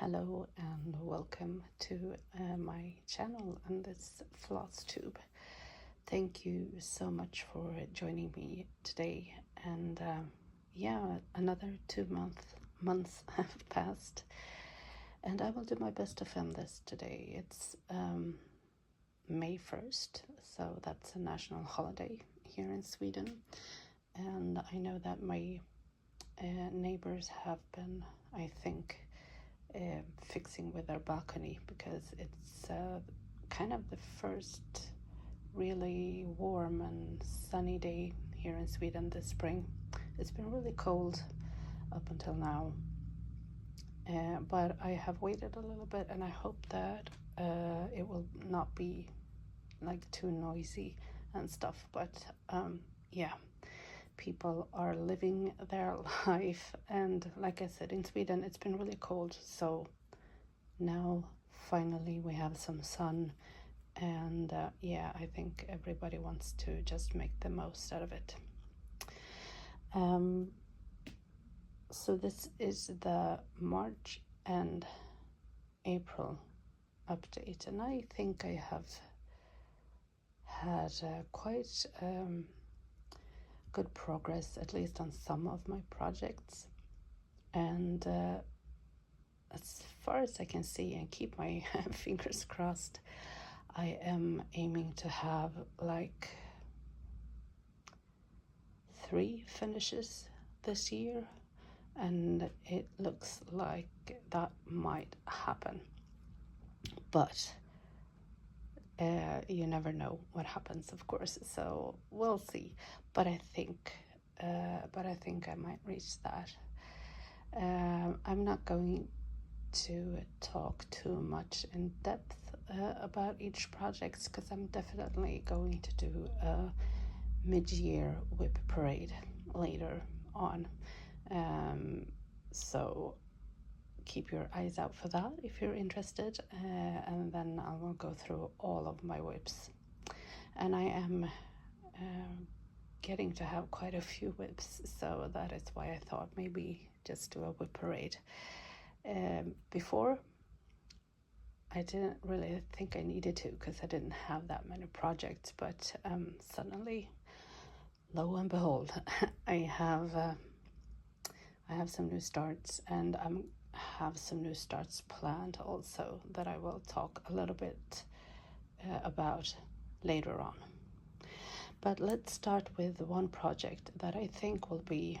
Hello and welcome to my channel and this Flosstube. Thank you so much for joining me today. And another 2 months have passed, and I will do my best to film this today. It's May 1st, so that's a national holiday here in Sweden, and I know that my neighbors have been, I think, fixing with their balcony, because it's kind of the first really warm and sunny day here in Sweden this spring. It's been really cold up until now, but I have waited a little bit, and I hope that it will not be like too noisy and stuff. But people are living their life, and like I said, in Sweden it's been really cold, so now finally we have some sun, and I think everybody wants to just make the most out of it. So this is the March and April update, and I think I have had quite good progress, at least on some of my projects, and as far as I can see and keep my fingers crossed, I am aiming to have like 3 finishes this year, and it looks like that might happen, but you never know what happens, of course, so we'll see. But I think I might reach that. I'm not going to talk too much in depth about each project, because I'm definitely going to do a mid-year whip parade later on, so keep your eyes out for that if you're interested, and then I will go through all of my whips. And I am getting to have quite a few whips, so that is why I thought maybe just do a whip parade. Before, I didn't really think I needed to, because I didn't have that many projects, but suddenly, lo and behold, I have some new starts, and have some new starts planned also that I will talk a little bit about later on. But let's start with one project that I think will be,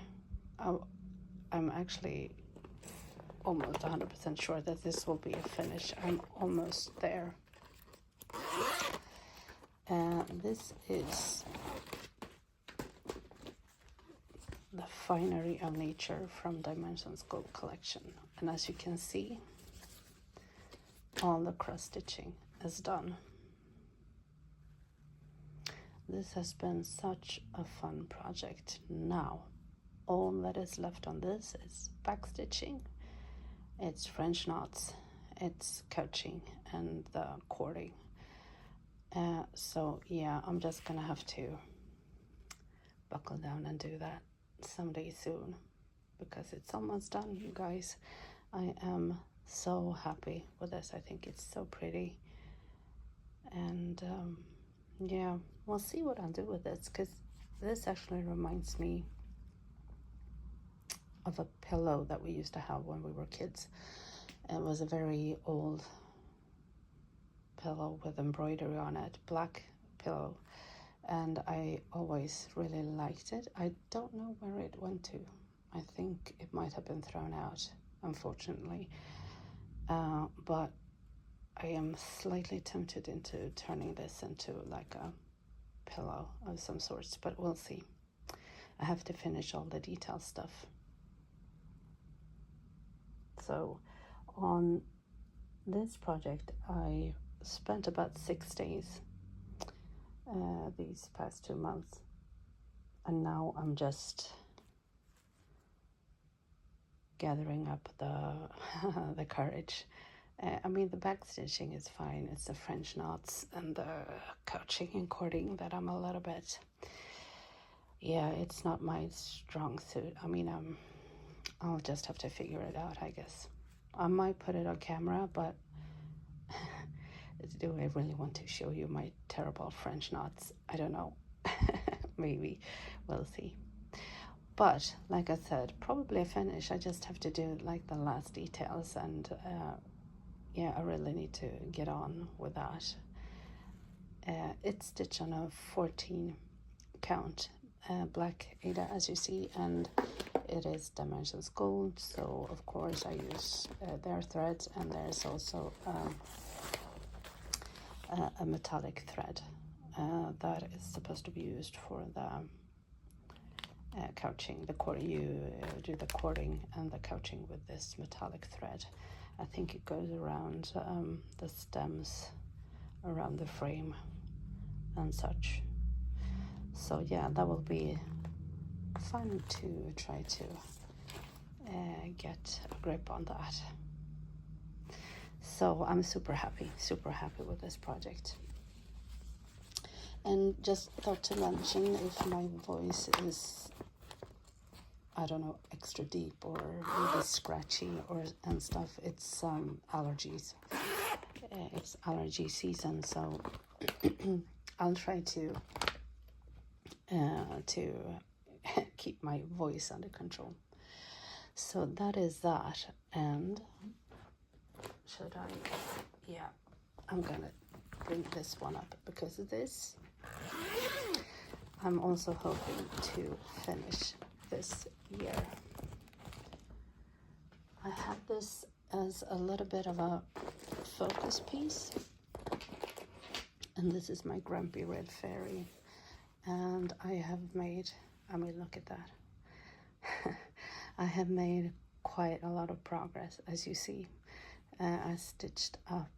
I'm actually almost 100% sure that this will be a finish. I'm almost there. This is the Finery of Nature from Dimension Sculpt collection, and as you can see, all the cross stitching is done. This has been such a fun project. Now all that is left on this is back stitching, it's French knots, it's couching, and the cording. So yeah, I'm just gonna have to buckle down and do that someday soon, because it's almost done, you guys. I am so happy with this. I think it's so pretty, and yeah, we'll see what I'll do with this, because this actually reminds me of a pillow that we used to have when we were kids. It was a very old pillow with embroidery on it, black pillow, and I always really liked it. I don't know where it went to. I think it might have been thrown out, unfortunately, but I am slightly tempted into turning this into like a pillow of some sorts, but we'll see. I have to finish all the detail stuff. So on this project I spent about 6 days these past 2 months, and now I'm just gathering up the courage. I mean, the back stitching is fine. It's the French knots and the couching and cording that I'm a little bit, it's not my strong suit. I mean, I'll just have to figure it out, I guess. I might put it on camera, but do I really want to show you my terrible French knots? I don't know. Maybe. We'll see. But like I said, probably a finish. I just have to do like the last details, and yeah, I really need to get on with that. It's stitched on a 14 count black aida, as you see, and it is dimensions gold, so of course I use their threads, and there's also a metallic thread that is supposed to be used for the couching. The cord, you do the cording and the couching with this metallic thread. I think it goes around the stems, around the frame and such. So yeah, that will be fun to try to get a grip on that. So I'm super happy with this project. And just thought to mention, if my voice is, I don't know, extra deep or maybe scratchy and stuff, it's allergies. It's allergy season, so I'll try to keep my voice under control. So that is that. And should I? Yeah, I'm gonna bring this one up because of this. I'm also hoping to finish this year. I had this as a little bit of a focus piece, and this is my Grumpy Red Fairy, and I have made, I mean, look at that. I have made quite a lot of progress, as you see. I stitched up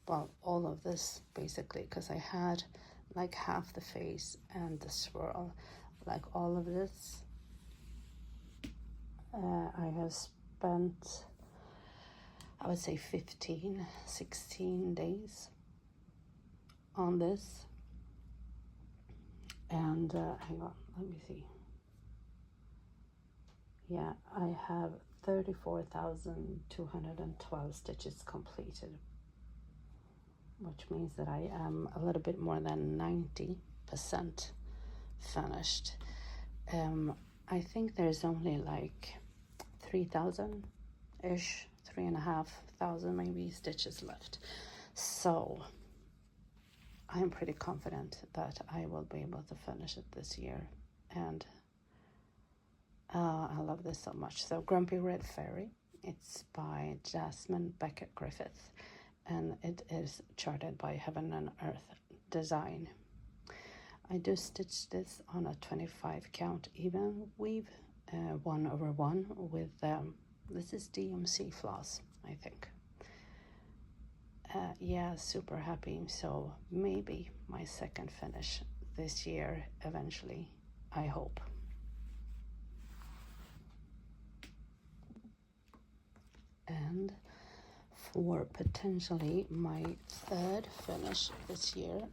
well, all of this basically, because I had like half the face and the swirl, like all of this. I have spent, I would say 16 days on this. And hang on, let me see. Yeah, I have 34,212 stitches completed, which means that I am a little bit more than 90% finished. I think there's only like 3,000-ish, 3,500 maybe stitches left. So I'm pretty confident that I will be able to finish it this year. And I love this so much. So Grumpy Red Fairy, it's by Jasmine Becket-Griffith, and it is charted by Heaven and Earth Design. I do stitch this on a 25 count even weave, 1/1 with this is DMC floss, I think. Yeah, super happy. So maybe my second finish this year eventually, I hope. And for potentially my third finish this year,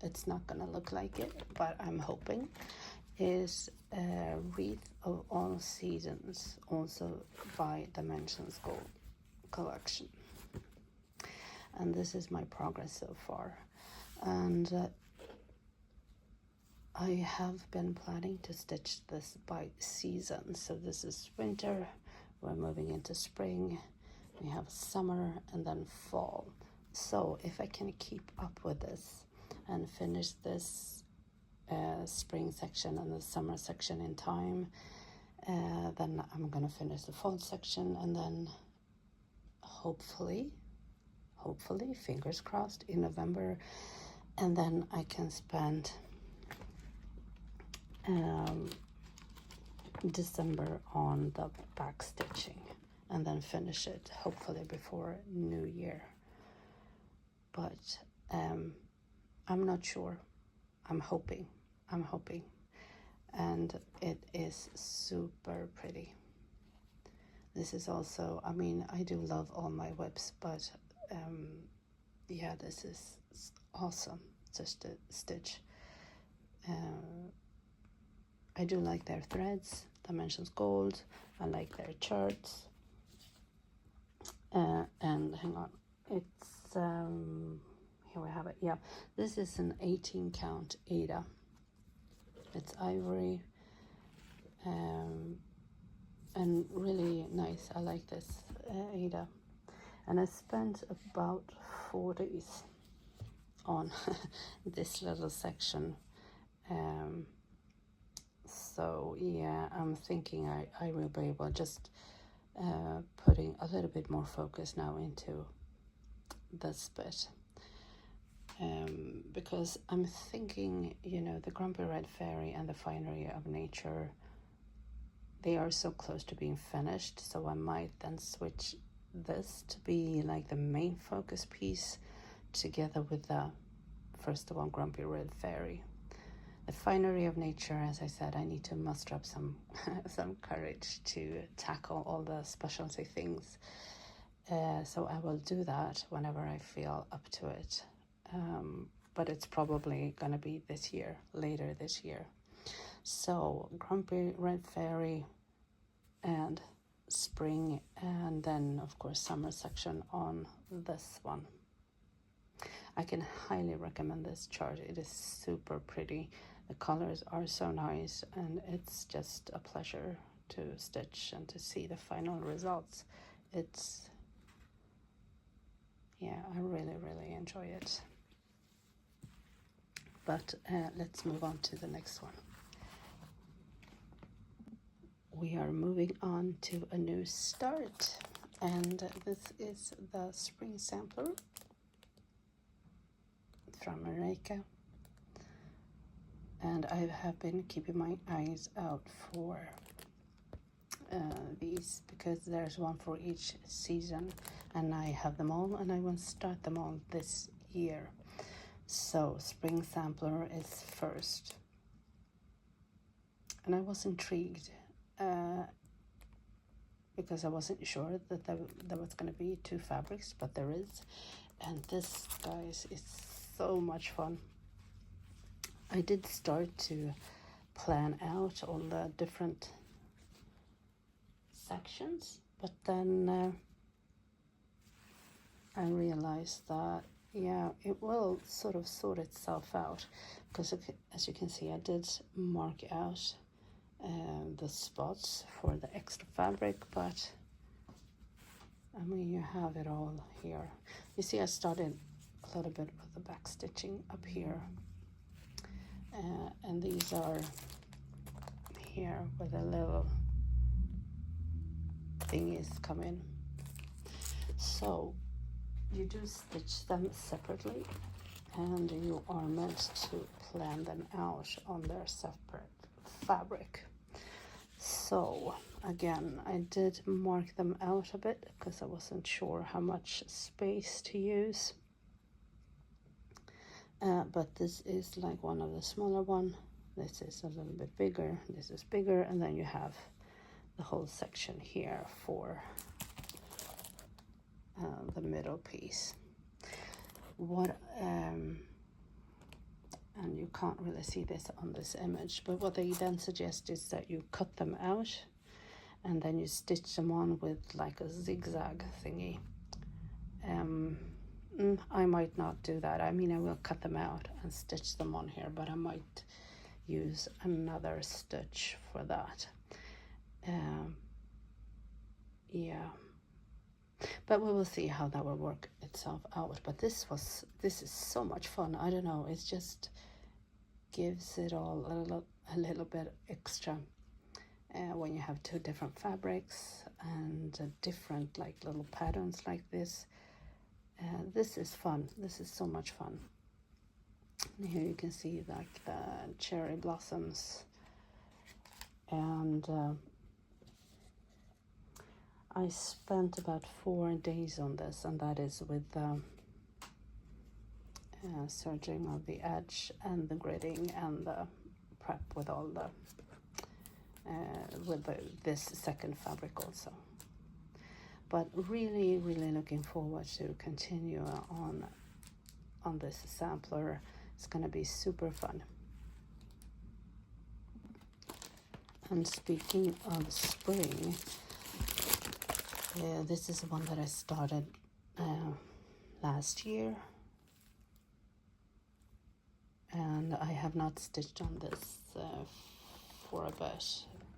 it's not gonna look like it, but I'm hoping, is Wreath of All Seasons, also by Dimensions Gold collection. And this is my progress so far. And I have been planning to stitch this by season. So this is winter, we're moving into spring, we have summer, and then fall. So if I can keep up with this and finish this spring section and the summer section in time, then I'm gonna finish the fall section, and then hopefully, fingers crossed, in November, and then I can spend December on the back stitching, and then finish it hopefully before New Year. But I'm not sure. I'm hoping, and it is super pretty. This is also, I mean, I do love all my whips, but yeah, this is awesome just to stitch. I do like their threads, Dimensions Gold. I like their charts. And hang on, it's here we have it. Yeah, this is an 18 count aida. It's ivory, and really nice. I like this aida, and I spent about 4 days on this little section. So yeah, I'm thinking I will be able just putting a little bit more focus now into this bit, because I'm thinking, you know, the Grumpy Red Fairy and the Finery of Nature, they are so close to being finished, so I might then switch this to be like the main focus piece together with the first one, Grumpy Red Fairy. The Finery of Nature, as I said, I need to muster up some some courage to tackle all the specialty things. So I will do that whenever I feel up to it. But it's probably going to be this year, later this year. So Grumpy Red Fairy and spring, and then of course summer section on this one. I can highly recommend this chart. It is super pretty. The colors are so nice, and it's just a pleasure to stitch and to see the final results. It's, yeah, I really, really enjoy it. But let's move on to the next one. We are moving on to a new start, and this is the spring sampler from Merejka. And I have been keeping my eyes out for these, because there's one for each season, and I have them all, and I will start them all this year. So spring sampler is first, and I was intrigued because I wasn't sure that there was going to be 2 fabrics, but there is, and this, guys, is so much fun. I did start to plan out all the different sections, but then I realized that, yeah, it will sort of sort itself out, because as you can see, I did mark out the spots for the extra fabric, but I mean, you have it all here. You see, I started a little bit with the back stitching up here. And these are here where the little thingies come in. So you do stitch them separately, and you are meant to plan them out on their separate fabric. So again, I did mark them out a bit because I wasn't sure how much space to use. But this is like one of the smaller one. This is a little bit bigger. This is bigger, and then you have the whole section here for the middle piece. What and you can't really see this on this image, but what they then suggest is that you cut them out, and then you stitch them on with like a zigzag thingy. I might not do that. I mean, I will cut them out and stitch them on here, but I might use another stitch for that. Yeah, but we will see how that will work itself out. But this is so much fun. I don't know, it just gives it all a little bit extra when you have 2 different fabrics and different like little patterns like this. This is fun. This is so much fun. And here you can see like the cherry blossoms, and I spent about 4 days on this, and that is with serging of the edge and the gridding and the prep with all the this second fabric also. But really, really looking forward to continue on this sampler. It's going to be super fun. And speaking of spring, this is one that I started last year, and I have not stitched on this for a bit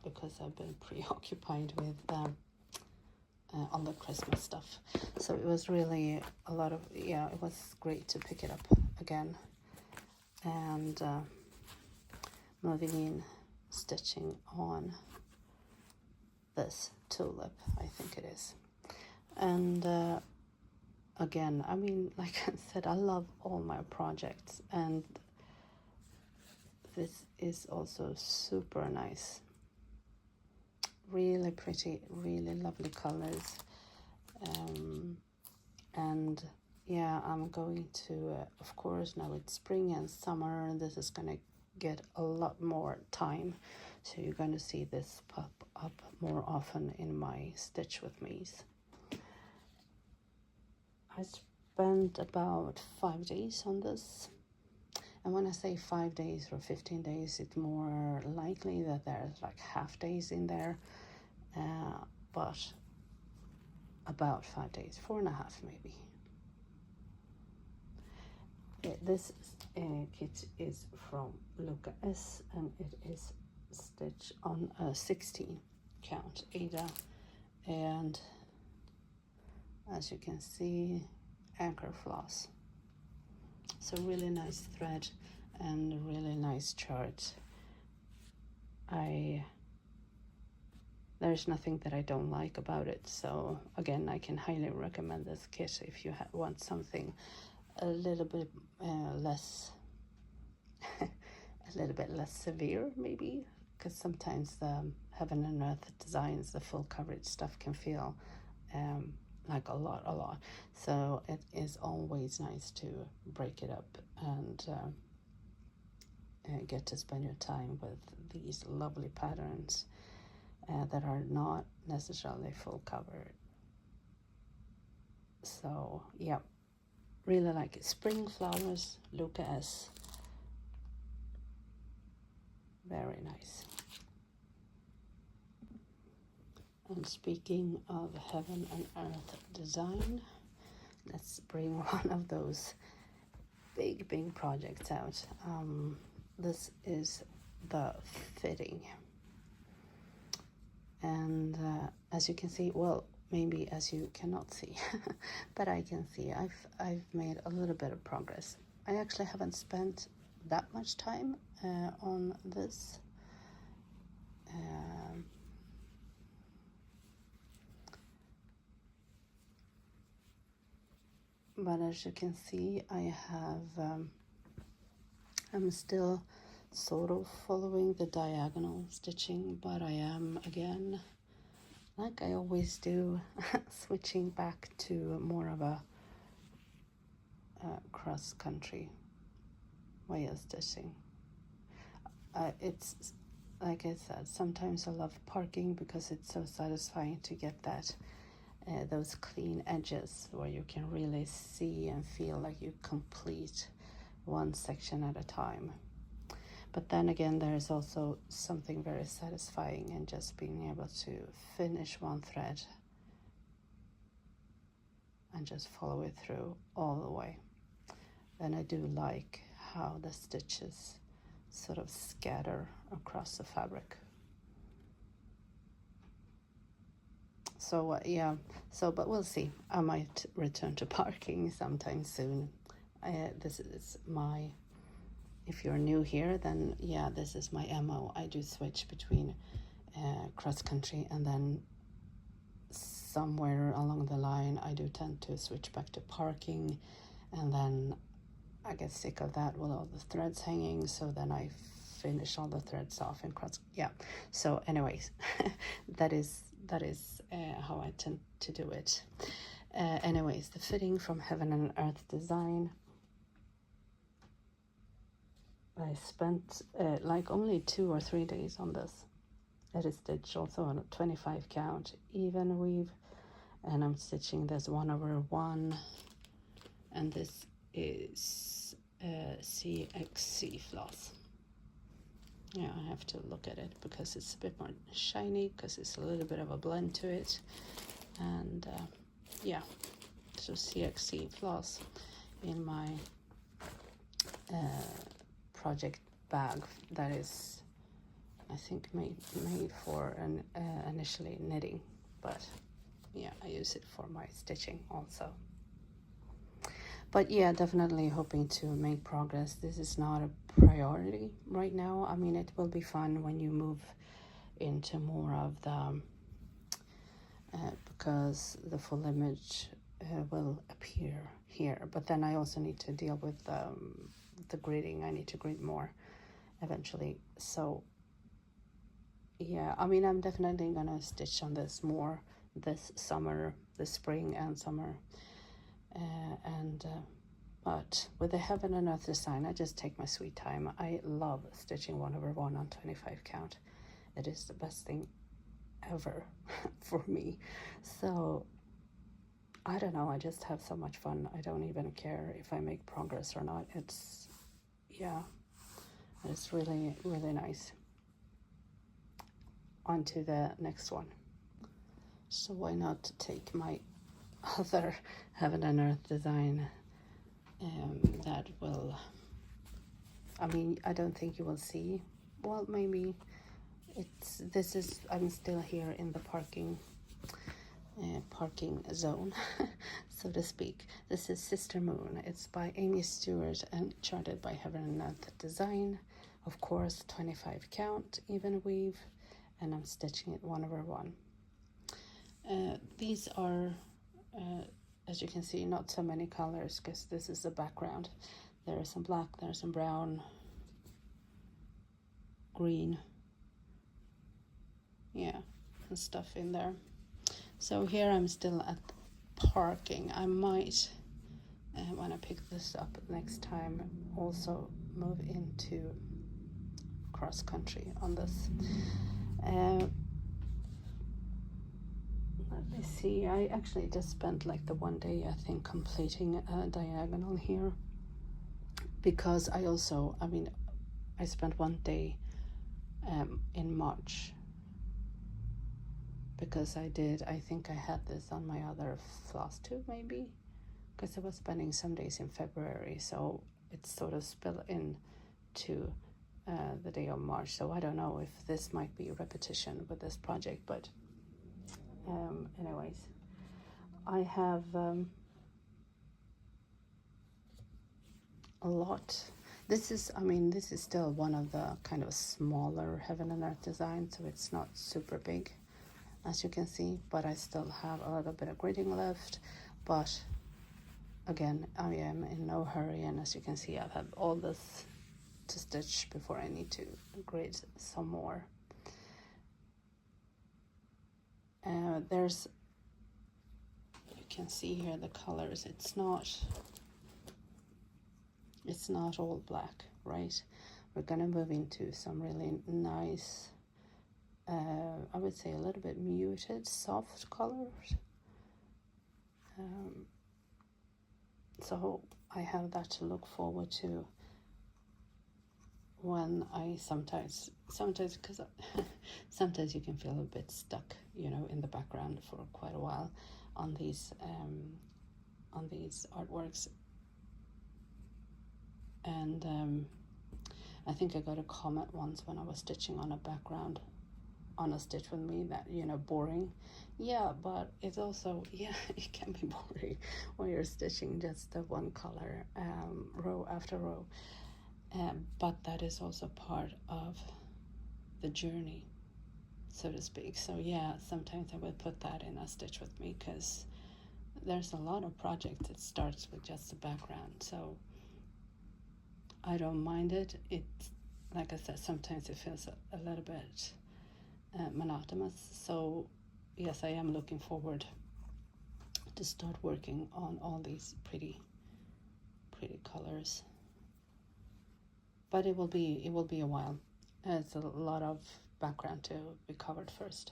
because I've been preoccupied with all the Christmas stuff. So it was really a lot of, yeah, it was great to pick it up again and moving in, stitching on this tulip, I think it is. And again, I mean, like I said, I love all my projects, and this is also super nice. Really pretty, really lovely colors. And yeah, I'm going to, of course, now it's spring and summer, this is going to get a lot more time. So you're going to see this pop up more often in my Stitch With Me's. I spent about 5 days on this. And when I say 5 days or 15 days, it's more likely that there's like half days in there. But about 5 days, 4.5 maybe. This kit is from Luca-S, and it is stitched on a 16 count aida, and as you can see, anchor floss. So really nice thread and a really nice chart. There's nothing that I don't like about it. So again, I can highly recommend this kit if you want something a little bit less a little bit less severe, maybe, because sometimes the Heaven and Earth designs, the full coverage stuff, can feel like a lot. So it is always nice to break it up and get to spend your time with these lovely patterns that are not necessarily full covered. So yeah, really like it. Spring Flowers, Luca-S. Very nice. And speaking of Heaven and Earth design, let's bring one of those big projects out. This is the fitting. And as you can see, well, maybe as you cannot see, but I can see I've made a little bit of progress. I actually haven't spent that much time on this. But as you can see, I have, I'm still sort of following the diagonal stitching, but I am, again, like I always do, switching back to more of a cross-country way of stitching. It's, like I said, sometimes I love parking because it's so satisfying to get that those clean edges where you can really see and feel like you complete one section at a time. But then again, there's also something very satisfying in just being able to finish one thread and just follow it through all the way. And I do like how the stitches sort of scatter across the fabric. So yeah, so but we'll see. I might return to parking sometime soon. This is my, if you're new here, then yeah, this is my MO. I do switch between cross country, and then somewhere along the line I do tend to switch back to parking, and then I get sick of that with all the threads hanging, so then I finish all the threads off in cross. Yeah, so anyways, that is how I tend to do it. Anyways, the fitting from Heaven and Earth Design. I spent like only 2 or 3 days on this. It is stitched also on a 25 count even weave, and I'm stitching this 1/1, and this is CXC floss. Yeah, I have to look at it because it's a bit more shiny, because it's a little bit of a blend to it. And yeah, so CXC floss in my project bag that is, I think, made for an initially knitting, but yeah, I use it for my stitching also. But yeah, definitely hoping to make progress. This is not a priority right now. I mean, it will be fun when you move into more of the because the full image will appear here. But then I also need to deal with the gridding. I need to grid more eventually. So yeah, I mean, I'm definitely gonna stitch on this more this summer, this spring and summer. But with the Heaven and Earth design, I just take my sweet time. I love stitching 1/1 on 25 count. It is the best thing ever for me. So I don't know, I just have so much fun. I don't even care if I make progress or not. It's, yeah, it's really, really nice. On to the next one. So why not take my other Heaven and Earth design that will, I mean, I don't think you will see, well, maybe this is, I'm still here in the parking zone, so to speak. This is Sister Moon. It's by Aimee Stewart and charted by Heaven and Earth Design. Of course, 25 count, even weave, and I'm stitching it 1/1. These are, as you can see, not so many colors because this is the background. There is some black, there's some brown, green, yeah, and stuff in there. So here I'm still at parking. I might, when I pick this up next time, also move into cross country on this. Let me see, I actually just spent like the one day, I think, completing a diagonal here, because I also, I mean, I spent one day in March, because I think I had this on my other Flosstube maybe, because I was spending some days in February, so it sort of spilled into the day of March. So I don't know if this might be a repetition with this project, but anyways, I have a lot. This is, I mean, this is still one of the kind of smaller Heaven and Earth designs, so it's not super big, as you can see, but I still have a little bit of gridding left. But again, I am in no hurry, and as you can see, I've had all this to stitch before I need to grid some more. There's, you can see here the colors. It's not all black, right? We're gonna move into some really nice, I would say a little bit muted, soft colors. So I have that to look forward to when I sometimes because sometimes you can feel a bit stuck, you know, in the background for quite a while on these artworks. And I think I got a comment once when I was stitching on a background on a stitch with me that, you know, boring. Yeah, but it's also, yeah, it can be boring when you're stitching just the one color row after row. But that is also part of the journey, so to speak. So yeah, sometimes I will put that in a stitch with me, because there's a lot of projects that starts with just the background. So I don't mind it. It's, like I said, sometimes it feels a little bit monotonous. So yes, I am looking forward to start working on all these pretty colors. But it will be a while. It's a lot of background to be covered first.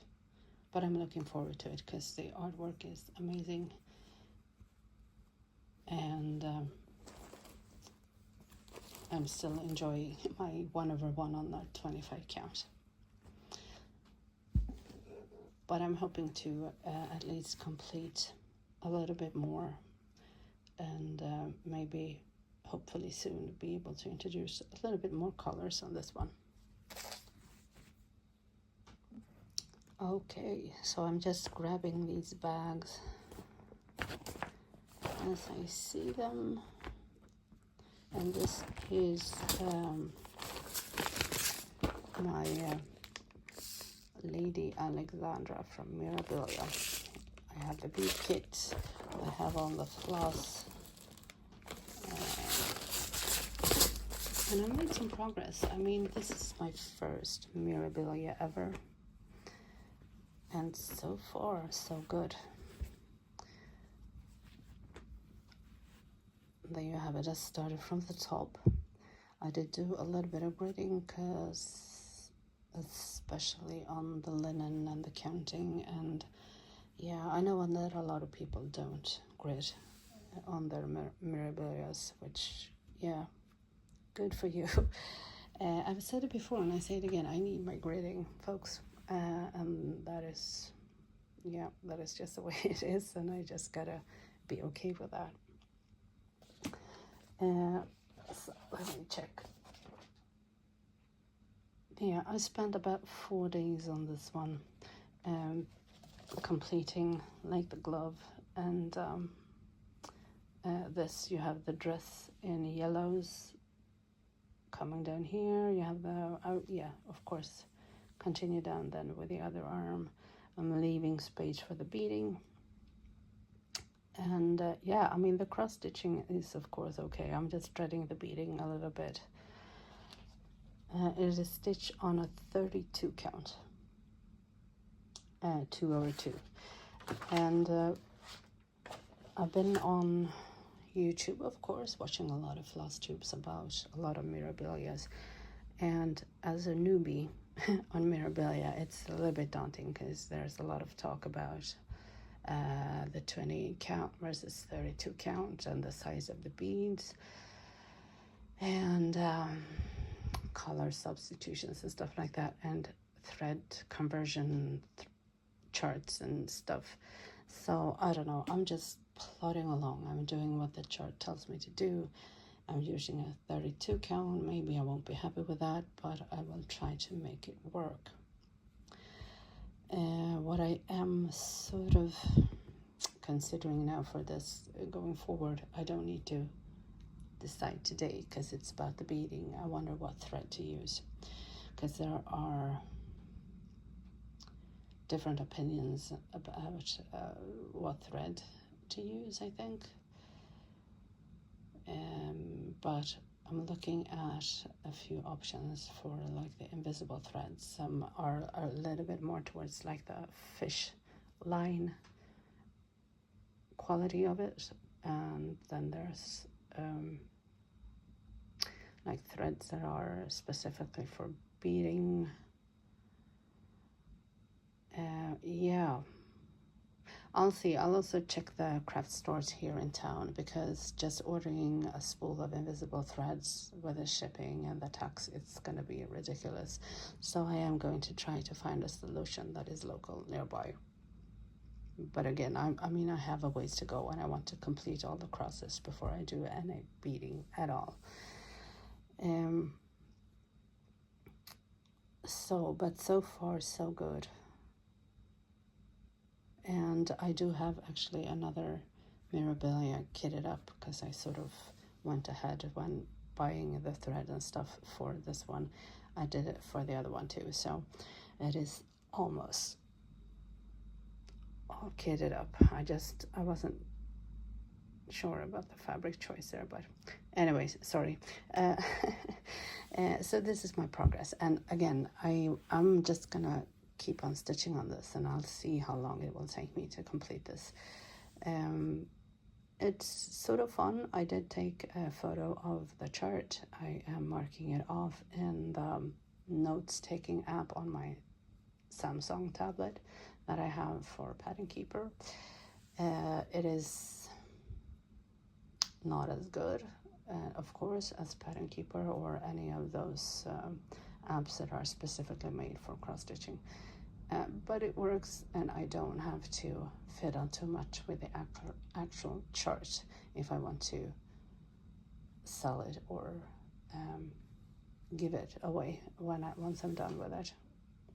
But I'm looking forward to it because the artwork is amazing. And I'm still enjoying my 1/1 on that 25 count. But I'm hoping to at least complete a little bit more, and maybe hopefully soon be able to introduce a little bit more colors on this one. Okay, so I'm just grabbing these bags as I see them, and this is my Lady Alexandra from Mirabilia. I have the bead kit, I have all the floss, and I made some progress. I mean, this is my first Mirabilia ever, and so far so good. There you have it. I started from the top. I did do a little bit of gridding, because especially on the linen and the counting, and yeah, I know that a lot of people don't grid on their Mirabilias, which, yeah, good for you. I've said it before and I say it again, I need my gridding, folks, and that is just the way it is, and I just gotta be okay with that. So let me check. Yeah, I spent about 4 days on this one, completing like the glove, and this, you have the dress in yellows coming down here. You have the of course, continue down then with the other arm. I'm leaving space for the beading, and yeah, I mean, the cross stitching is of course okay. I'm just dreading the beading a little bit. It is stitched on a 32 count, 2/2, and I've been on YouTube, of course, watching a lot of Flosstubes about a lot of Mirabilias, and as a newbie on Mirabilia, it's a little bit daunting, because there's a lot of talk about the 20 count versus 32 count, and the size of the beads, and color substitutions and stuff like that, and thread conversion charts and stuff. So I don't know, I'm just plodding along. I'm doing what the chart tells me to do. I'm using a 32 count. Maybe I won't be happy with that, but I will try to make it work. What I am sort of considering now for this going forward, I don't need to decide today, because it's about the beading. I wonder what thread to use, because there are different opinions about what thread to use, I think, but I'm looking at a few options for like the invisible threads. Some are a little bit more towards like the fish line quality of it, and then there's like threads that are specifically for beading. Yeah, I'll see. I'll also check the craft stores here in town, because just ordering a spool of invisible threads with the shipping and the tax, it's going to be ridiculous. So I am going to try to find a solution that is local nearby. But again, I mean, I have a ways to go, and I want to complete all the crosses before I do any beading at all. But so far so good. And I do have actually another Mirabilia kitted up, because I sort of went ahead when buying the thread and stuff for this one. I did it for the other one too, so it is almost all kitted up. I wasn't sure about the fabric choice there, but anyways, sorry. So this is my progress, and again, I'm just gonna keep on stitching on this, and I'll see how long it will take me to complete this. It's sort of fun. I did take a photo of the chart. I am marking it off in the notes taking app on my Samsung tablet that I have for Pattern Keeper. It is not as good of course, as Pattern Keeper or any of those apps that are specifically made for cross-stitching. But it works, and I don't have to fiddle too much with the actual chart if I want to sell it or give it away once I'm done with it,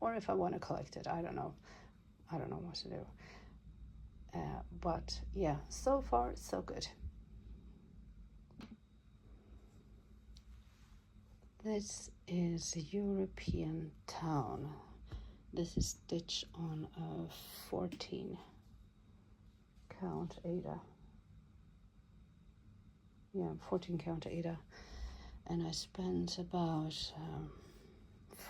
or if I want to collect it. I don't know what to do. But yeah, so far so good. This is a European town. This is stitched on a 14 count aida. Yeah, 14 count aida. And I spent about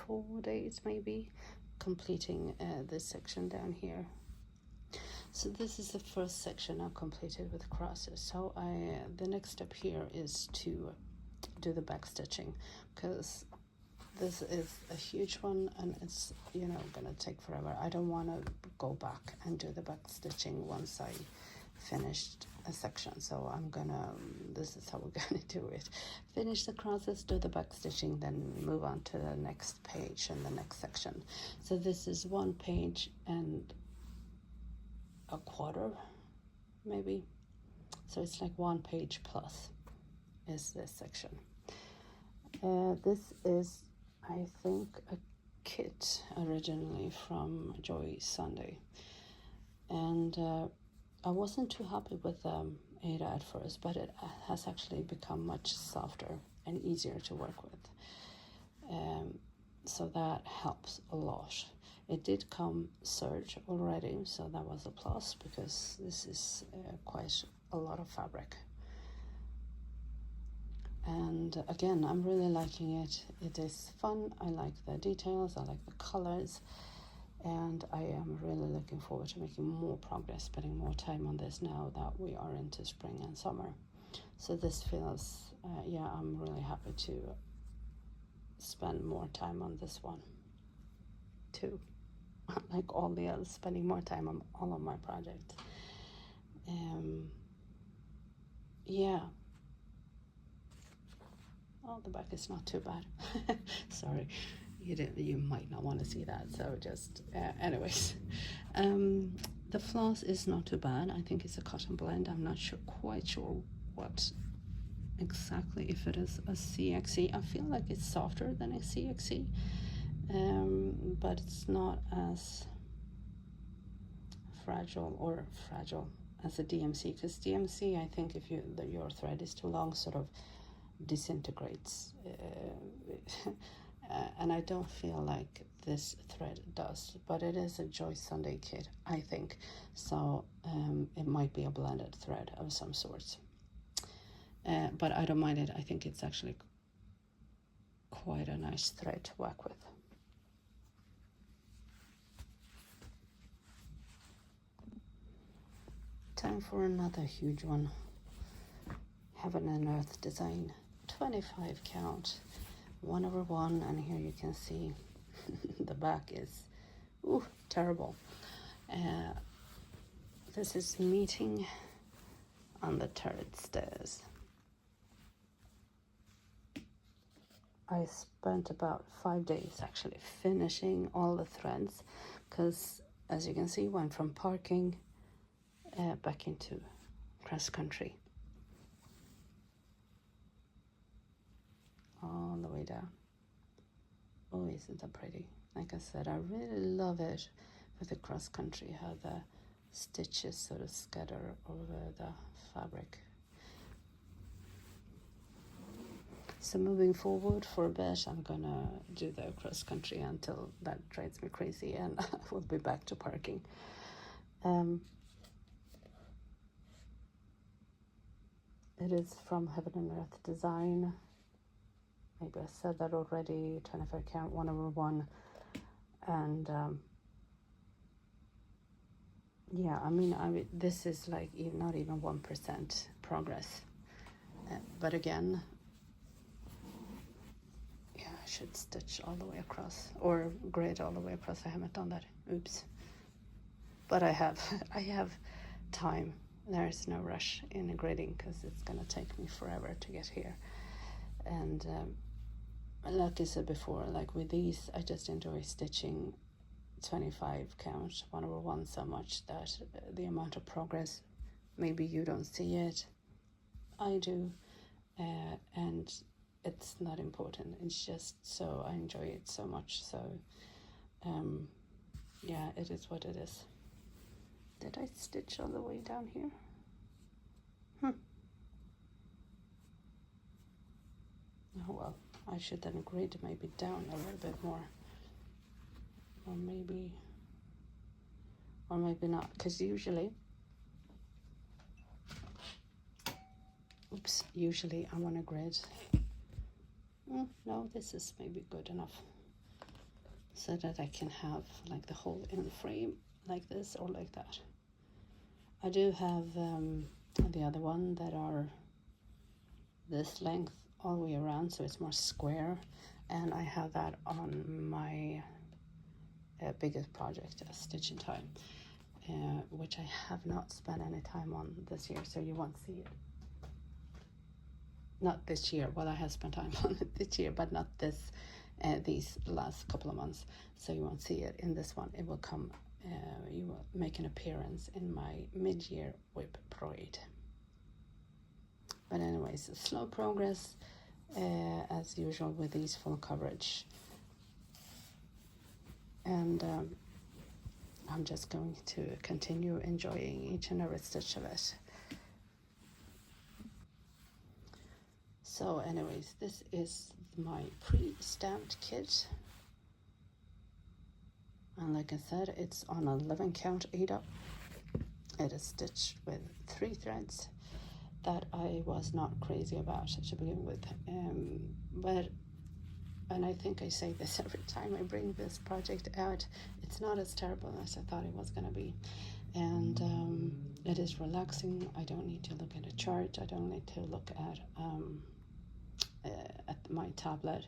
4 days maybe completing this section down here. So this is the first section I've completed with crosses. So the next step here is to do the back stitching, because this is a huge one and it's gonna take forever. I don't want to go back and do the back stitching once I finished a section. So this is how we're gonna do it. Finish the crosses, do the back stitching, then move on to the next page and the next section. So this is 1 page and a quarter maybe, so it's like 1 page plus is this section. This is, I think, a kit originally from Joy Sunday, and I wasn't too happy with Aida at first, but it has actually become much softer and easier to work with, so that helps a lot. It did come serge already, so that was a plus, because this is quite a lot of fabric. And again, I'm really liking it. It is fun. I like the details, I like the colors, and I am really looking forward to making more progress, spending more time on this now that we are into spring and summer. So this feels, I'm really happy to spend more time on this one too. Like all the others, spending more time on all of my projects. Yeah. Oh, the back is not too bad. Sorry, you might not want to see that. So just, anyways, the floss is not too bad. I think it's a cotton blend. I'm not quite sure what exactly, if it is a CXC. I feel like it's softer than a CXC. But it's not as fragile as a DMC, because DMC, I think if your thread is too long, sort of disintegrates, and I don't feel like this thread does, but it is a Joy Sunday kit, I think, so it might be a blended thread of some sorts, but I don't mind it. I think it's actually quite a nice thread to work with. Time for another huge one. Heaven and Earth design, 25 count, 1/1, and here you can see the back is terrible. This is meeting on the turret stairs. I spent about 5 days actually finishing all the threads, because as you can see, went from parking back into cross country, all the way down. Oh, isn't that pretty? Like I said, I really love it with the cross country, how the stitches sort of scatter over the fabric. So moving forward for a bit, I'm gonna do the cross country until that drives me crazy, and I will be back to parking. It is from Heaven and Earth Design. Maybe I said that already. 25 count, 1/1, and yeah, I mean, this is like not even 1% progress, but again, yeah, I should stitch all the way across, or grid all the way across. I haven't done that. Oops. But I have I have time there's no rush in gridding because it's gonna take me forever to get here. And like I said before, like with these, I just enjoy stitching 25 count 1/1 so much that the amount of progress, maybe you don't see it, I do, and it's not important. It's just so I enjoy it so much. So yeah, it is what it is. Did I stitch all the way down here? Oh well, I should then grid maybe down a little bit more, or maybe not, because usually I want to grid. No, this is maybe good enough, so that I can have like the whole in frame like this or like that. I do have the other one that are this length all the way around, so it's more square, and I have that on my biggest project, Stitch in Time, which I have not spent any time on this year, so you won't see it. Not this year. Well, I have spent time on it this year, but not these last couple of months, so you won't see it in this one. It will come, you will make an appearance in my mid-year whip parade. But anyways, slow progress as usual with these full coverage, and I'm just going to continue enjoying each and every stitch of it. So anyways, this is my pre-stamped kit, and like I said, it's on 11 count aida. It is stitched with 3 threads that I was not crazy about to begin with, and I think I say this every time I bring this project out, it's not as terrible as I thought it was going to be, and it is relaxing. I don't need to look at a chart, I don't need to look at my tablet.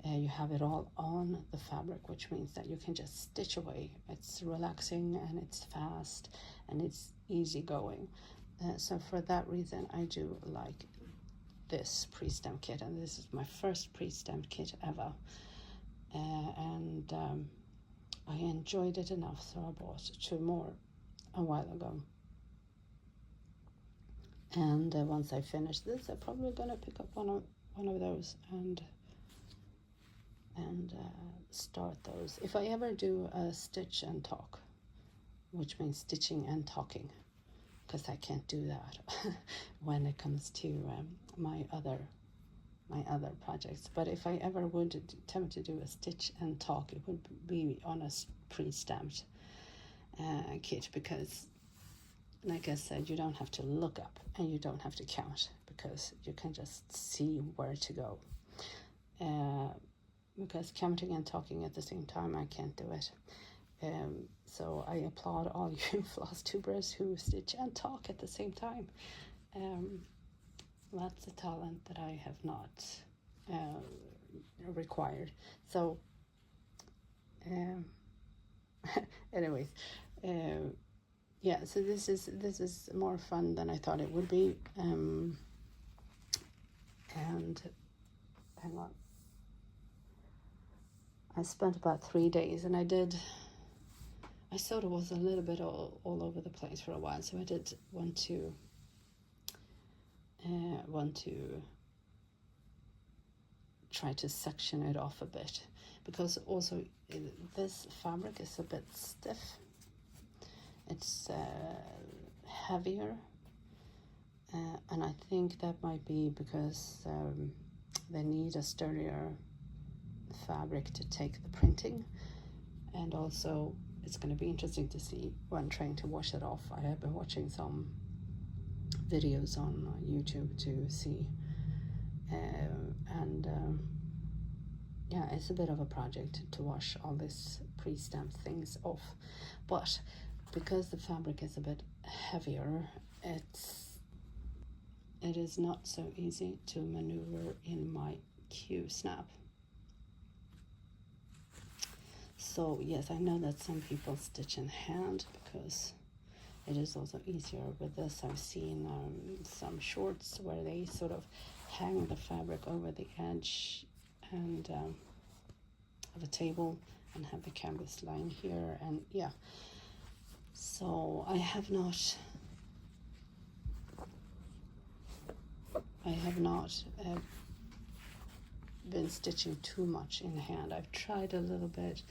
You have it all on the fabric, which means that you can just stitch away. It's relaxing and it's fast and it's easy going. So for that reason, I do like this pre-stamp kit, and this is my first pre-stamped kit ever. And I enjoyed it enough, so I bought 2 more a while ago. And once I finish this, I'm probably gonna pick up one of those and start those. If I ever do a stitch and talk, which means stitching and talking, because I can't do that when it comes to my other projects. But if I ever would attempt to do a stitch and talk, it would be on a pre-stamped kit, because like I said, you don't have to look up and you don't have to count, because you can just see where to go. Because counting and talking at the same time, I can't do it. So I applaud all you floss tubers who stitch and talk at the same time. That's a talent that I have not required. So anyways, yeah, so this is more fun than I thought it would be. And hang on, I spent about 3 days, and I sort of was a little bit all over the place for a while, so I did want to try to section it off a bit, because also this fabric is a bit stiff. It's heavier, and I think that might be because they need a sturdier fabric to take the printing, and also it's going to be interesting to see when trying to wash it off. I have been watching some videos on YouTube to see, and yeah, it's a bit of a project to wash all this pre-stamped things off, but because the fabric is a bit heavier, it is not so easy to maneuver in my Q-snap. So yes, I know that some people stitch in hand because it is also easier with this. I've seen some shorts where they sort of hang the fabric over the edge and of a table and have the canvas line here, and yeah. So I have not been stitching too much in hand. I've tried a little bit,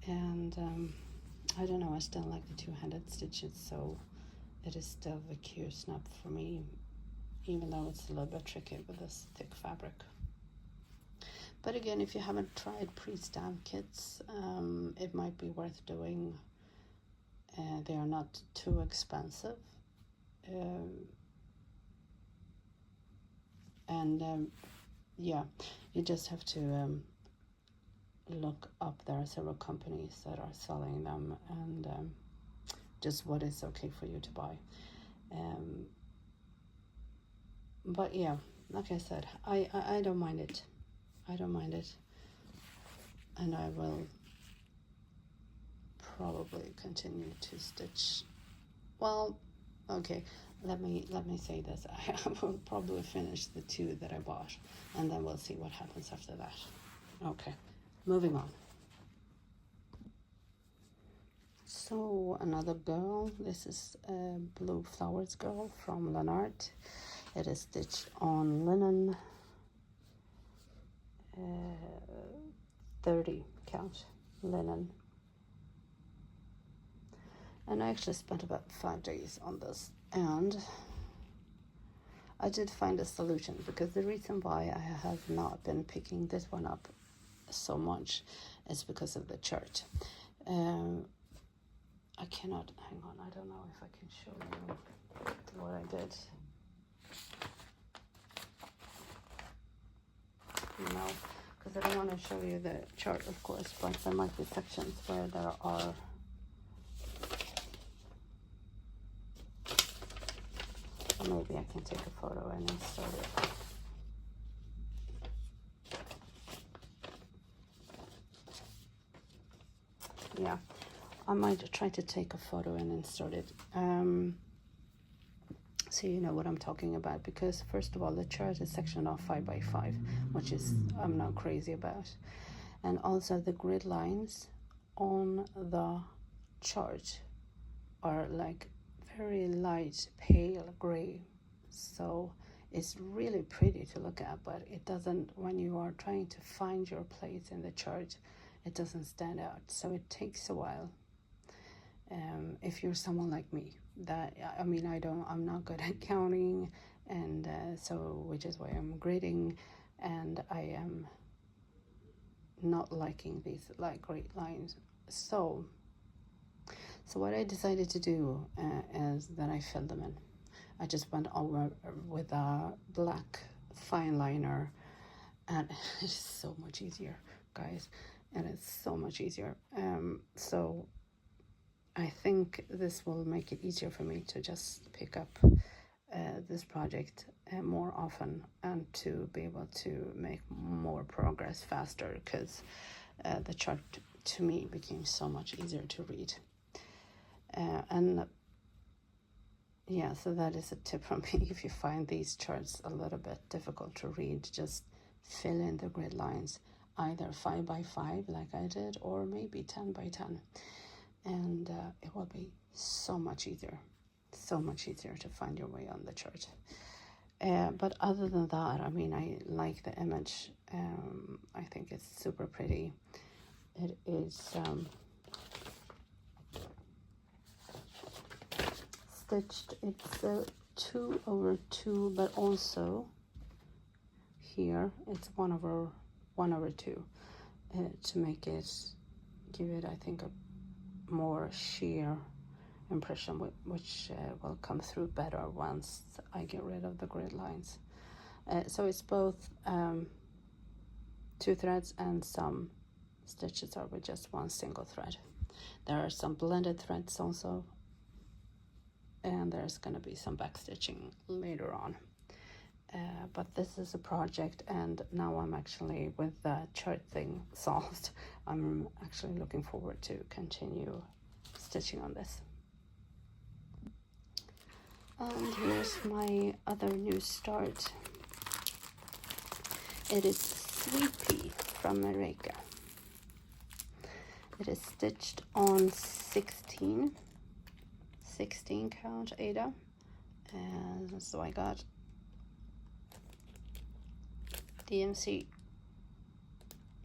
and I don't know, I still like the two-handed stitches, so it is still the Q snap for me, even though it's a little bit tricky with this thick fabric. But again, if you haven't tried pre-stamp kits, it might be worth doing. They are not too expensive. Yeah, you just have to look up. There are several companies that are selling them, and just what is okay for you to buy. But yeah, like I said, I don't mind it. I don't mind it, and I will probably continue to stitch. Well, okay, let me say this. I will probably finish the 2 that I bought, and then we'll see what happens after that. Okay, moving on. So another girl. This is a Blue Flowers girl from Lennart. It is stitched on linen, 30 count linen. And I actually spent about 5 days on this, and I did find a solution, because the reason why I have not been picking this one up so much is because of the chart. I cannot, hang on, I don't know if I can show you what I did. No, because I don't want to show you the chart, of course, but there might be sections where there are maybe I can take a photo and insert it. Yeah, I might try to take a photo and insert it, so you know what I'm talking about, because first of all, the chart is sectioned off 5 by 5, which is I'm not crazy about, and also the grid lines on the chart are like very light pale gray, so it's really pretty to look at, but it doesn't, when you are trying to find your place in the chart, it doesn't stand out, so it takes a while. If you're someone like me, that I mean, I'm not good at counting, and so which is why I'm grading, and I am not liking these like great lines. So what I decided to do is that I filled them in. I just went over with a black fine liner, and it's so much easier, guys, and it's so much easier. So I think this will make it easier for me to just pick up this project more often, and to be able to make more progress faster, because the chart to me became so much easier to read. And yeah, so that is a tip from me. If you find these charts a little bit difficult to read, just fill in the grid lines, either 5 by 5 like I did, or maybe 10 by 10, and it will be so much easier to find your way on the chart. But other than that, I mean, I like the image. I think it's super pretty. It is stitched, it's 2/2, but also here it's 1/2 to make it, give it, I think, a more sheer impression, which will come through better once I get rid of the grid lines. So it's both 2 threads, and some stitches are with just 1 single thread. There are some blended threads also, and there's going to be some back stitching later on. But this is a project, and now I'm actually, with the chart thing solved, I'm actually looking forward to continue stitching on this. And here's my other new start. It is Sweet Pea from Merejka. It is stitched on 16 count aida, and so I got DMC.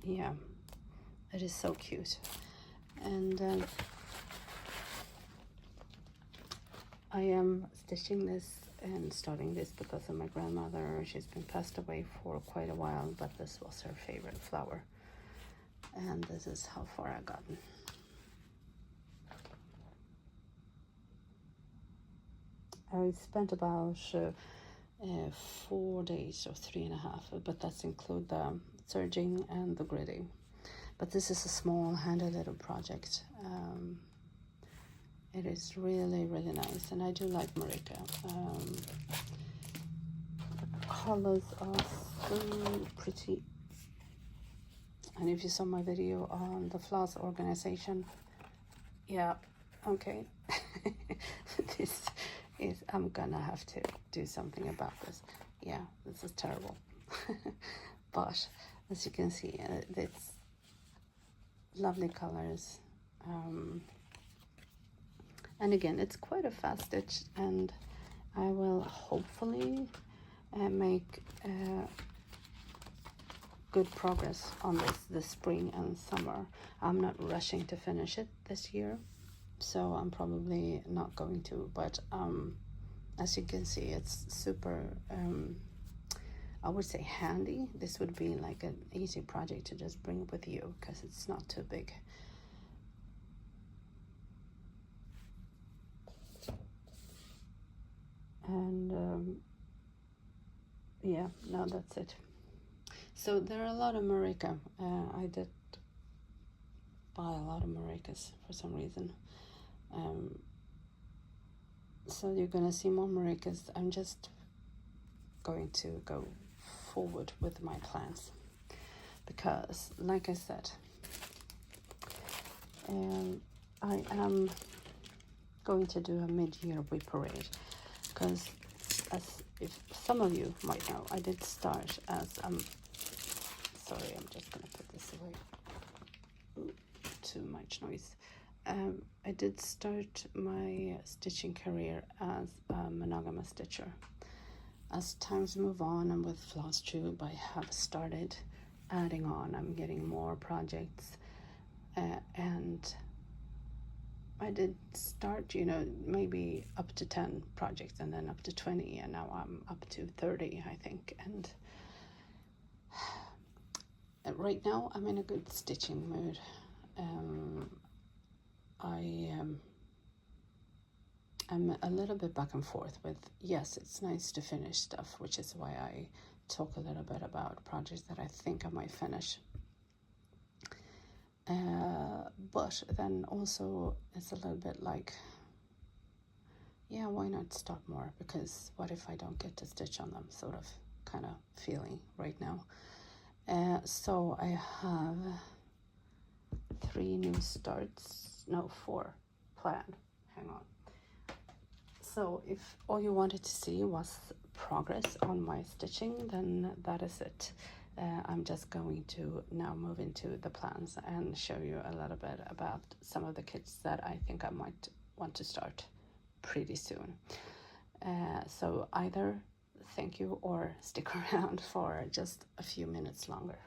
Yeah, it is so cute. And I am stitching this and starting this because of my grandmother. She's been passed away for quite a while, but this was her favorite flower. And this is how far I've gotten. I spent about 4 days or 3.5, but that's include the serging and the gridding. But this is a small, handy little project. It is really, really nice, and I do like Merejka. The colors are so pretty. And if you saw my video on the floss organization, yeah, okay. This is, I'm gonna have to do something about this. Yeah, this is terrible. But as you can see, it's lovely colors. And again, it's quite a fast stitch, and I will hopefully make good progress on this spring and summer. I'm not rushing to finish it this year, so I'm probably not going to, but as you can see, it's super I would say handy. This would be like an easy project to just bring with you because it's not too big. And yeah, no, that's it. So there are a lot of Merejka. I did buy a lot of Merejkas for some reason. So you're gonna see more Merejkas. I'm just going to go forward with my plans because, like I said, I am going to do a mid-year wee parade because, as if some of you might know, I did start as sorry, I'm just gonna put this away. Ooh, too much noise. I did start my stitching career as a monogamous stitcher. As times move on, and with Flosstube, I have started adding on. I'm getting more projects, and I did start, maybe up to 10 projects, and then up to 20, and now I'm up to 30, I think. And right now, I'm in a good stitching mood. I'm a little bit back and forth with, yes, it's nice to finish stuff, which is why I talk a little bit about projects that I think I might finish. But then also it's a little bit like, yeah, why not start more? Because what if I don't get to stitch on them, sort of kind of feeling right now. So I have 4 planned. Hang on. So if all you wanted to see was progress on my stitching, then that is it. I'm just going to now move into the plans and show you a little bit about some of the kits that I think I might want to start pretty soon. So either thank you or stick around for just a few minutes longer.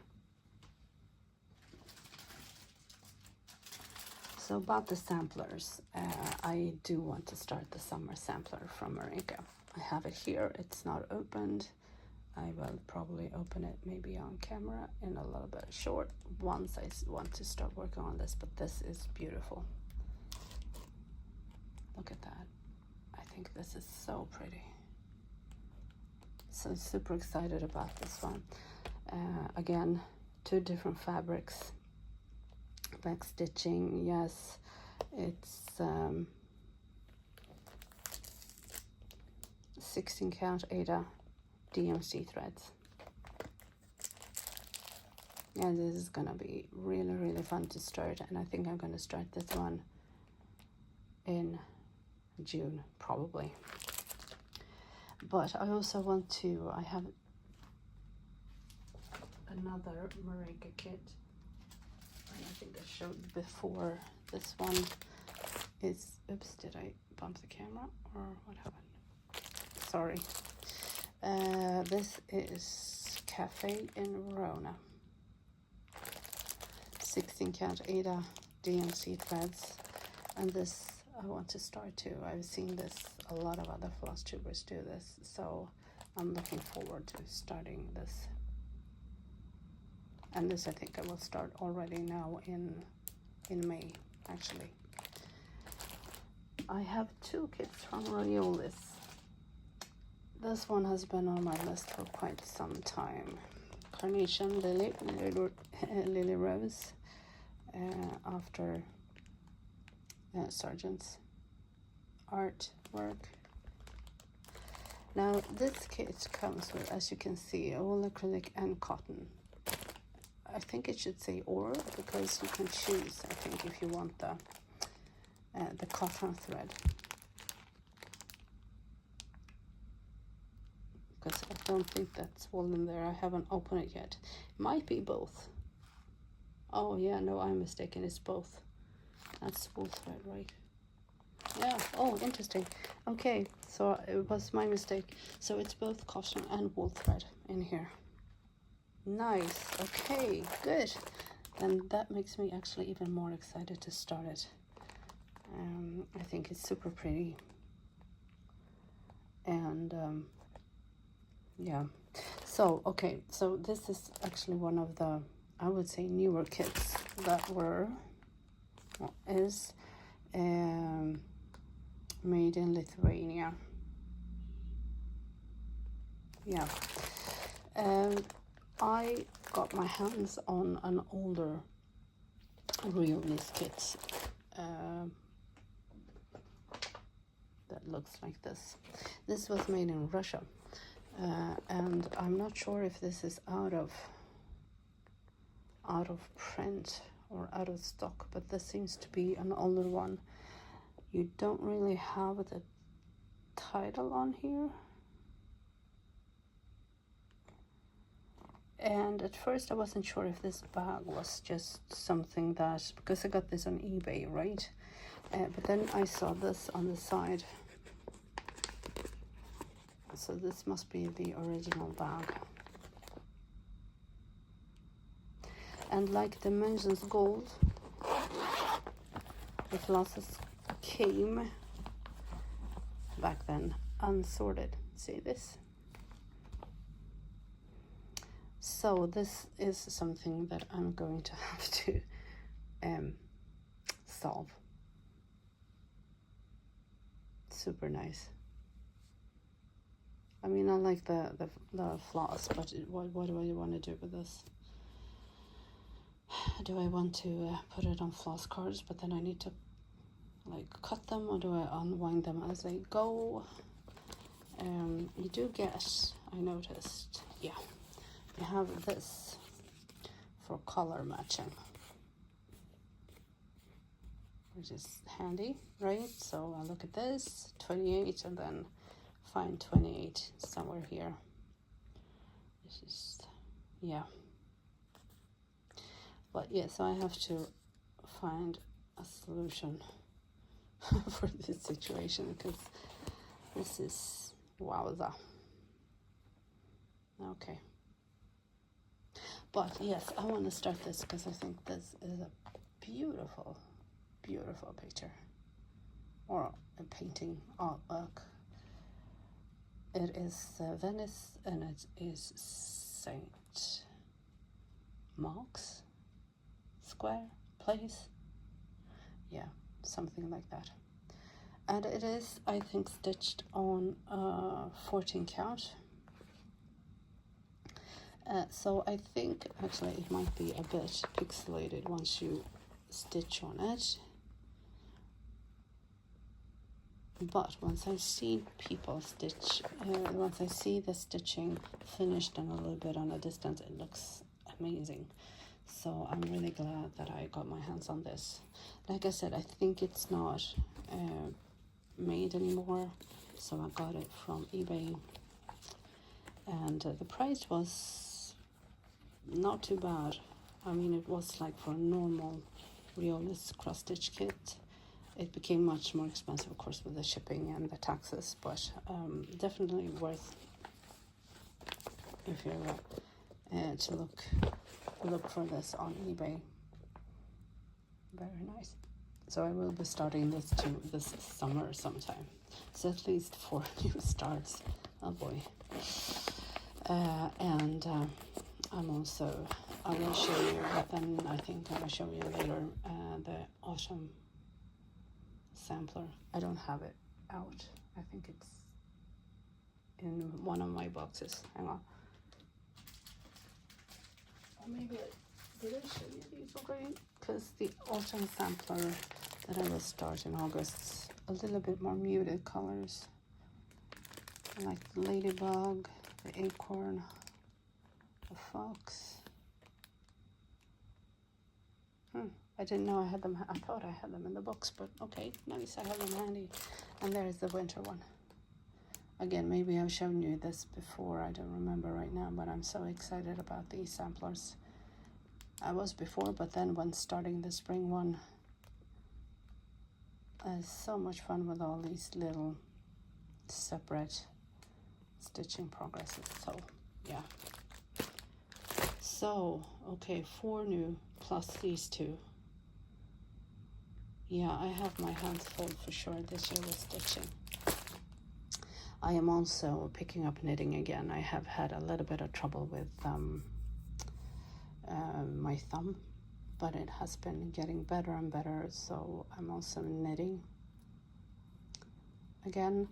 So about the samplers, I do want to start the summer sampler from Merejka. I have it here, it's not opened. I will probably open it maybe on camera in a little bit short once I want to start working on this, but this is beautiful. Look at that. I think this is so pretty. So super excited about this one. Again, 2 different fabrics. Back stitching, yes, it's 16 count aida DMC threads. Yeah, this is gonna be really, really fun to start, and I think I'm gonna start this one in June, probably. But I also want to, I have another Merejka kit, and I think I showed before. This one is, oops, did I bump the camera or what happened? Sorry. This is Cafe in Verona. 16 count Aida DMC threads, and this I want to start too. I've seen this, a lot of other floss tubers do this, so I'm looking forward to starting this. And this I think I will start already now in May, actually. I have two kits from Royolis. This one has been on my list for quite some time. Carnation Lily Rose, after Sargent's artwork. Now this kit comes with, as you can see, all acrylic and cotton. I think it should say or, because you can choose, I think, if you want the cotton thread. Because I don't think that's wool in there. I haven't opened it yet. Might be both. Oh yeah, no, I'm mistaken. It's both. That's wool thread, right? Yeah. Oh, interesting. Okay, so it was my mistake. So it's both cotton and wool thread in here. Nice. Okay, good. And that makes me actually even more excited to start it. I think it's super pretty. And yeah. So, okay, so this is actually one of the, I would say, newer kits that is made in Lithuania. Yeah. I got my hands on an older Royolis kit that looks like this. This was made in Russia, and I'm not sure if this is out of print or out of stock, but this seems to be an older one. You don't really have the title on here. And at first I wasn't sure if this bag was just something that, because I got this on eBay, right? But then I saw this on the side. So this must be the original bag. And like Dimensions Gold, the flosses came back then unsorted. See this? So this is something that I'm going to have to solve. Super nice. I mean, I like the floss, but what do I want to do with this? Do I want to put it on floss cards, but then I need to like cut them, or do I unwind them as I go? You do get, I noticed, yeah, you have this for color matching, which is handy, right? So I look at this, 28, and then find 28 somewhere here. This is, yeah. But yeah, so I have to find a solution for this situation, because this is wowza. Okay. But yes, I want to start this because I think this is a beautiful, beautiful picture. Or a painting, artwork. It is Venice, and it is St. Mark's Square, place. Yeah, something like that. And it is, I think, stitched on 14 count. So I think actually it might be a bit pixelated once you stitch on it. But once I see people stitch, once I see the stitching finished and a little bit on a distance, it looks amazing. So I'm really glad that I got my hands on this. Like I said, I think it's not made anymore. so I got it from eBay, and the price was not too bad. I mean, it was like for a normal Riolis cross stitch kit. It became much more expensive, of course, with the shipping and the taxes, but definitely worth if you're to look for this on eBay. Very nice. So I will be starting this too this summer sometime. So at least 4 new starts. Oh boy. And I'm also, I will show you, but then I think I will show you later the autumn sampler. I don't have it out. I think it's in one of my boxes. Hang on. Or maybe did I show you these already? Because the autumn sampler that I will start in August, a little bit more muted colors, like the ladybug, the acorn, the fox. I didn't know I had them. I thought I had them in the box, but okay, nice, I have them handy. And there's the winter one. Again, maybe I've shown you this before, I don't remember right now, but I'm so excited about these samplers. I was before, but then when starting the spring one, it's so much fun with all these little separate stitching progresses. So yeah. So okay, 4 new plus these 2. Yeah, I have my hands full for sure this year with stitching. I am also picking up knitting again. I have had a little bit of trouble with my thumb, but it has been getting better and better, so I'm also knitting again,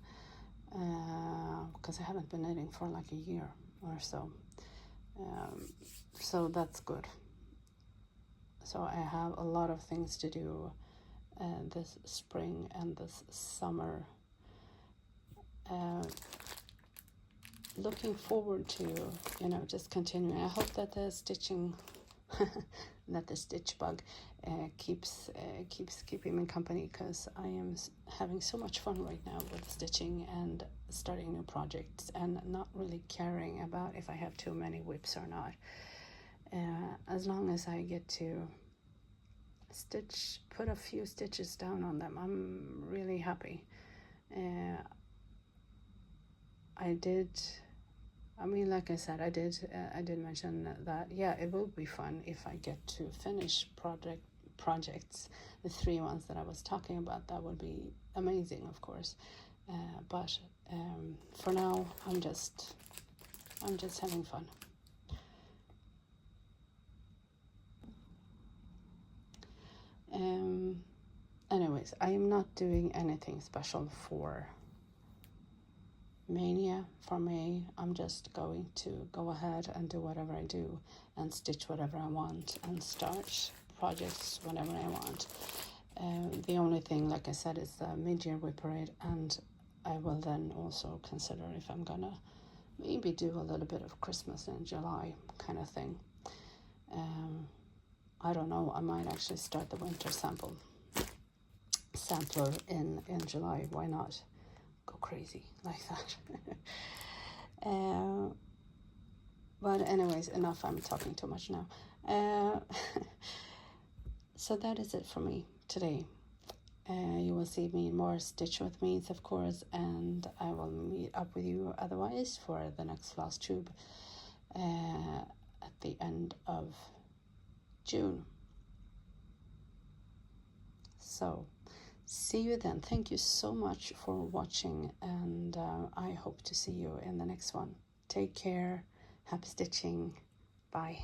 because I haven't been knitting for like a year or so, so that's good. So I have a lot of things to do this spring and this summer. Looking forward to, just continuing. I hope that the stitching, that the stitch bug keeps keeping me company, because I am having so much fun right now with stitching and starting new projects and not really caring about if I have too many whips or not. As long as I get to put a few stitches down on them, I'm really happy. Like I said, I did mention that, yeah, it will be fun if I get to finish projects, the 3 ones that I was talking about. That would be amazing, of course. But for now, I'm just having fun. Anyways, I am not doing anything special for Mania for May. I'm just going to go ahead and do whatever I do and stitch whatever I want and start projects whenever I want. The only thing, like I said, is the mid-year whip parade, and I will then also consider if I'm gonna maybe do a little bit of Christmas in July kind of thing. I don't know, I might actually start the winter sampler in July. Why not? Go crazy like that. But anyways, enough, I'm talking too much now. So that is it for me today. You will see me more Stitch With Me's, of course, and I will meet up with you otherwise for the next Flosstube at the end of June. So see you then. Thank you so much for watching, and I hope to see you in the next one. Take care. Happy stitching. Bye.